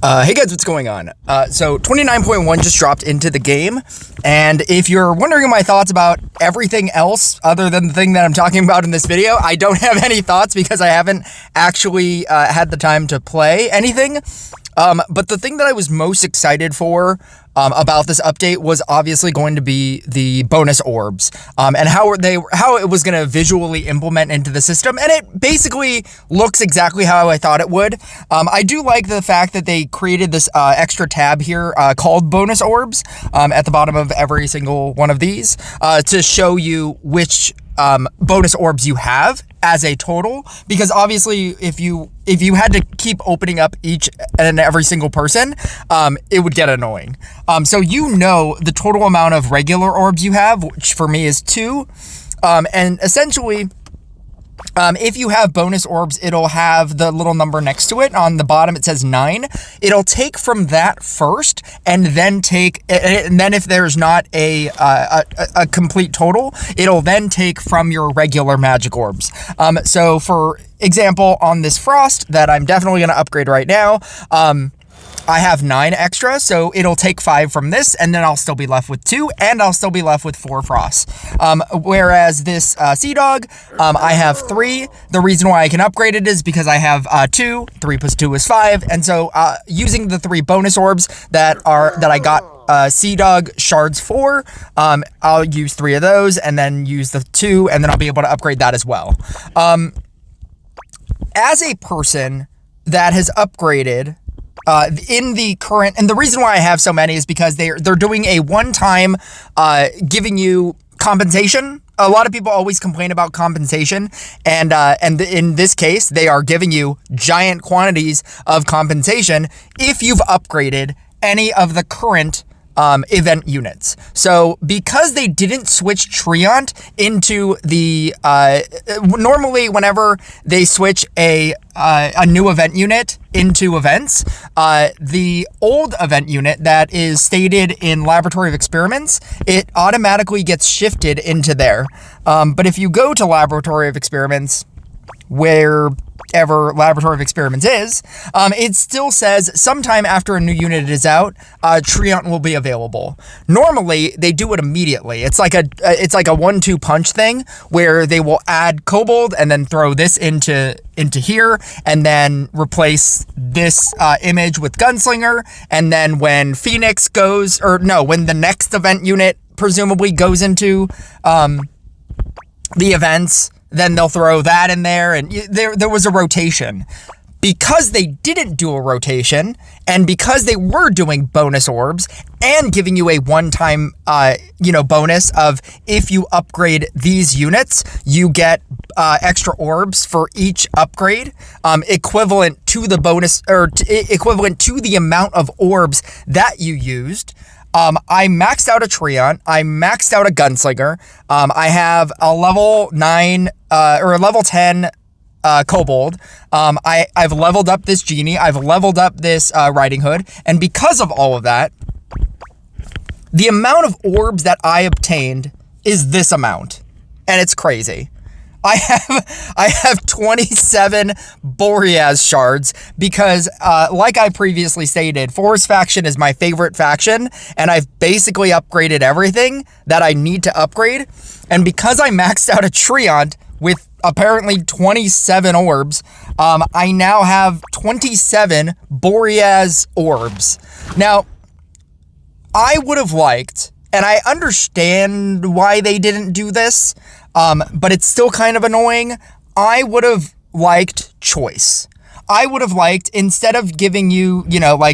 Hey guys, what's going on? So 29.1 just dropped into the game, and if you're wondering my thoughts about everything else other than the thing that I'm talking about in this video, I don't have any thoughts because I haven't actually had the time to play anything. But the thing that I was most excited for about this update was obviously going to be the bonus orbs, and how it was going to visually implement into the system, and it basically looks exactly how I thought it would. I do like the fact that they created this extra tab here called bonus orbs at the bottom of every single one of these to show you which bonus orbs you have as a total, because obviously if you had to keep opening up each and every single person, it would get annoying. So you know the total amount of regular orbs you have, which for me is 2, and essentially if you have bonus orbs, it'll have the little number next to it. On the bottom, it says 9. It'll take from that first, and then if there's not a complete total, it'll then take from your regular magic orbs. So for example, on this frost that I'm definitely going to upgrade right now, I have 9 extra, so it'll take 5 from this, and then I'll still be left with 2, and I'll still be left with 4 frosts. Whereas this Sea Dog, I have 3. The reason why I can upgrade it is because I have 2. 3 plus 2 is 5, and so using the 3 bonus orbs that I got Sea Dog shards for, I'll use 3 of those, and then use the 2, and then I'll be able to upgrade that as well. As a person that has upgraded in the current, and the reason why I have so many is because they're doing a one-time giving you compensation. A lot of people always complain about compensation, and in this case, they are giving you giant quantities of compensation if you've upgraded any of the current event units. So because they didn't switch Treant into the normally whenever they switch a new event unit into events, the old event unit that is stated in Laboratory of Experiments, it automatically gets shifted into there. But if you go to Laboratory of Experiments, wherever Laboratory of Experiments is, it still says sometime after a new unit is out, Treant will be available. Normally, they do it immediately. It's like a 1-2 punch thing where they will add Kobold and then throw this into here, and then replace this image with Gunslinger, and then when Phoenix goes, when the next event unit presumably goes into the events, then they'll throw that in there, and there was a rotation. Because they didn't do a rotation, and because they were doing bonus orbs and giving you a one-time, bonus of if you upgrade these units, you get extra orbs for each upgrade, equivalent to the bonus, or equivalent to the amount of orbs that you used. I maxed out a Treant. I maxed out a Gunslinger. I have a level 9 or a level 10 Kobold. I've leveled up this Genie. I've leveled up this Riding Hood. And because of all of that, the amount of orbs that I obtained is this amount. And it's crazy. I have 27 Boreas shards because, like I previously stated, Forest faction is my favorite faction, and I've basically upgraded everything that I need to upgrade. And because I maxed out a Treant with apparently 27 orbs, I now have 27 Boreas orbs. Now, I would have liked, and I understand why they didn't do this, but it's still kind of annoying. I would have liked choice. I would have liked, instead of giving you,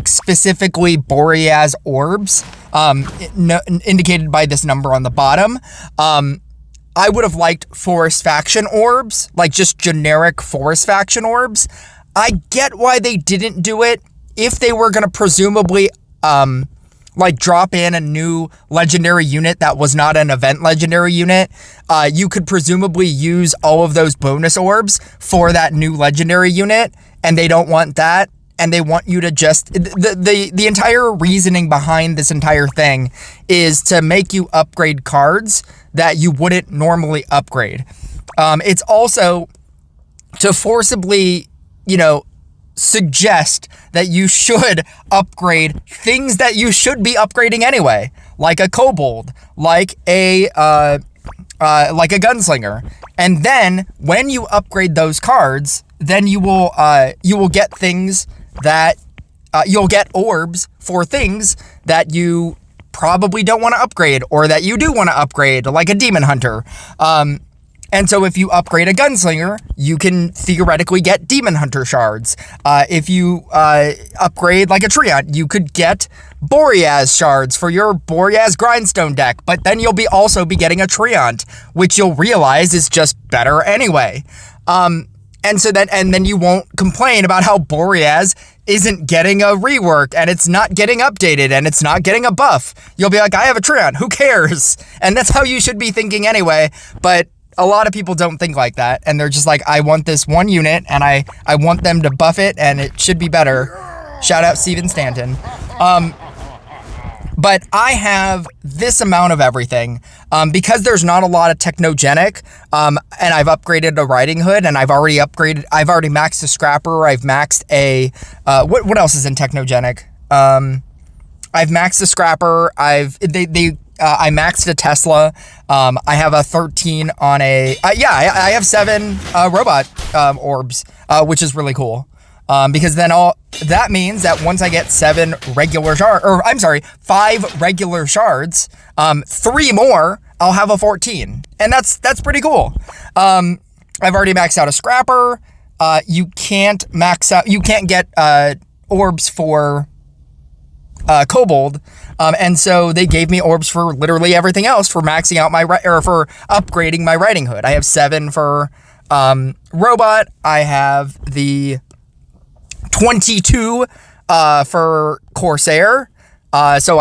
specifically Boreas orbs, indicated by this number on the bottom, I would have liked Forest faction orbs, like just generic Forest faction orbs. I get why they didn't do it. If they were going to presumably, drop in a new legendary unit that was not an event legendary unit, you could presumably use all of those bonus orbs for that new legendary unit, and they don't want that, and they want you to just, the entire reasoning behind this entire thing is to make you upgrade cards that you wouldn't normally upgrade. It's also to forcibly, suggest that you should upgrade things that you should be upgrading anyway, like a kobold, like a gunslinger. And then when you upgrade those cards, then you will get things that you'll get orbs for things that you probably don't want to upgrade, or that you do want to upgrade, like a demon hunter. And so if you upgrade a gunslinger, you can theoretically get demon hunter shards. If you upgrade like a treant, you could get Boreas shards for your Boreas grindstone deck, but then you'll also be getting a treant, which you'll realize is just better anyway. And then you won't complain about how Boreas isn't getting a rework, and it's not getting updated, and it's not getting a buff. You'll be like, I have a treant, who cares? And that's how you should be thinking anyway, but a lot of people don't think like that, and they're just like, I want this one unit, and I want them to buff it, and it should be better. Shout out Steven Stanton. But I have this amount of everything, because there's not a lot of technogenic, and I've upgraded a Riding Hood, and I've already maxed a Scrapper, I've maxed a, what else is in technogenic? I've maxed a Scrapper, I maxed a Tesla. I have a 13 on a, I have 7 robot orbs, which is really cool. Because then that means that once I get 5 regular shards, 3 more, I'll have a 14. And that's pretty cool. I've already maxed out a Scrapper. You can't get orbs for Kobold. And so they gave me orbs for literally everything else for maxing out for upgrading my Riding Hood. I have 7 for robot. I have the 22 for Corsair. So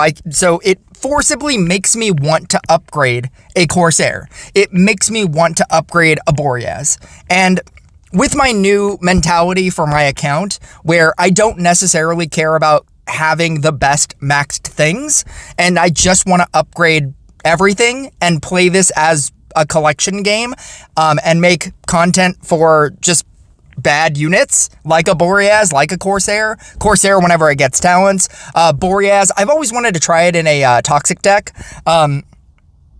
it forcibly makes me want to upgrade a Corsair. It makes me want to upgrade a Boreas. And with my new mentality for my account, where I don't necessarily care about having the best maxed things, and I just want to upgrade everything and play this as a collection game, and make content for just bad units, like a Boreas, like a Corsair whenever it gets talents. Boreas, I've always wanted to try it in a toxic deck. I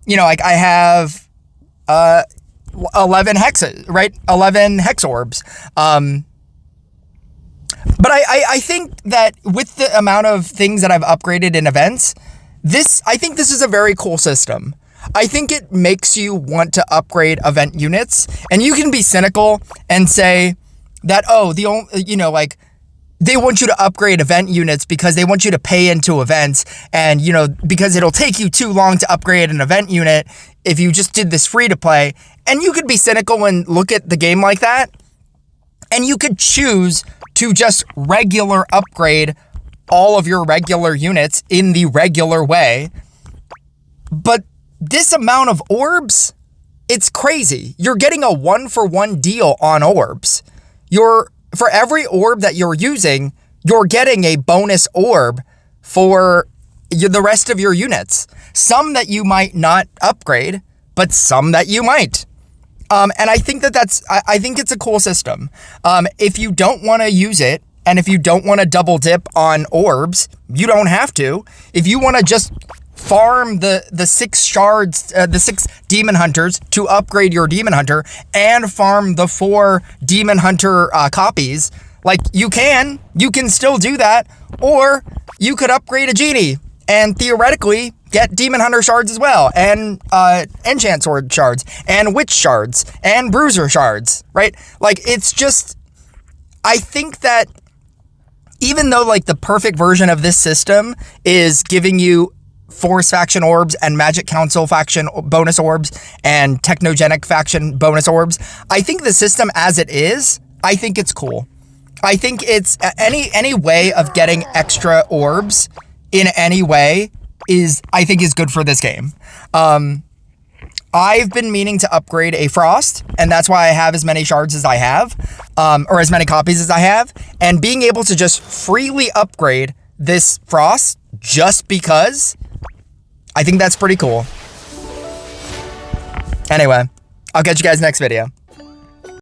have 11 hexes, right? 11 hex orbs. But I think that with the amount of things that I've upgraded in events, I think this is a very cool system. I think it makes you want to upgrade event units, and you can be cynical and say that, they want you to upgrade event units because they want you to pay into events, and, because it'll take you too long to upgrade an event unit if you just did this free to play. And you could be cynical and look at the game like that, and you could choose to just regular upgrade all of your regular units in the regular way. But this amount of orbs, it's crazy. You're getting a 1-for-1 deal on orbs. For every orb that you're using, you're getting a bonus orb for the rest of your units. Some that you might not upgrade, but some that you might. And I think I think it's a cool system. If you don't want to use it, and if you don't want to double dip on orbs, you don't have to. If you want to just farm the 6 shards, the 6 demon hunters to upgrade your demon hunter, and farm the 4 demon hunter copies, like you can still do that. Or you could upgrade a genie and theoretically get demon hunter shards as well, and enchant sword shards, and witch shards, and bruiser shards, right? Like, it's just, I think that even though like the perfect version of this system is giving you Force faction orbs and Magic Council faction bonus orbs and Technogenic faction bonus orbs, I think the system as it is, I think it's cool. I think it's any way of getting extra orbs in any way is good for this game. I've been meaning to upgrade a Frost, and that's why I have as many shards as I have, or as many copies as I have, and being able to just freely upgrade this Frost just because, I think that's pretty cool. Anyway, I'll catch you guys next video.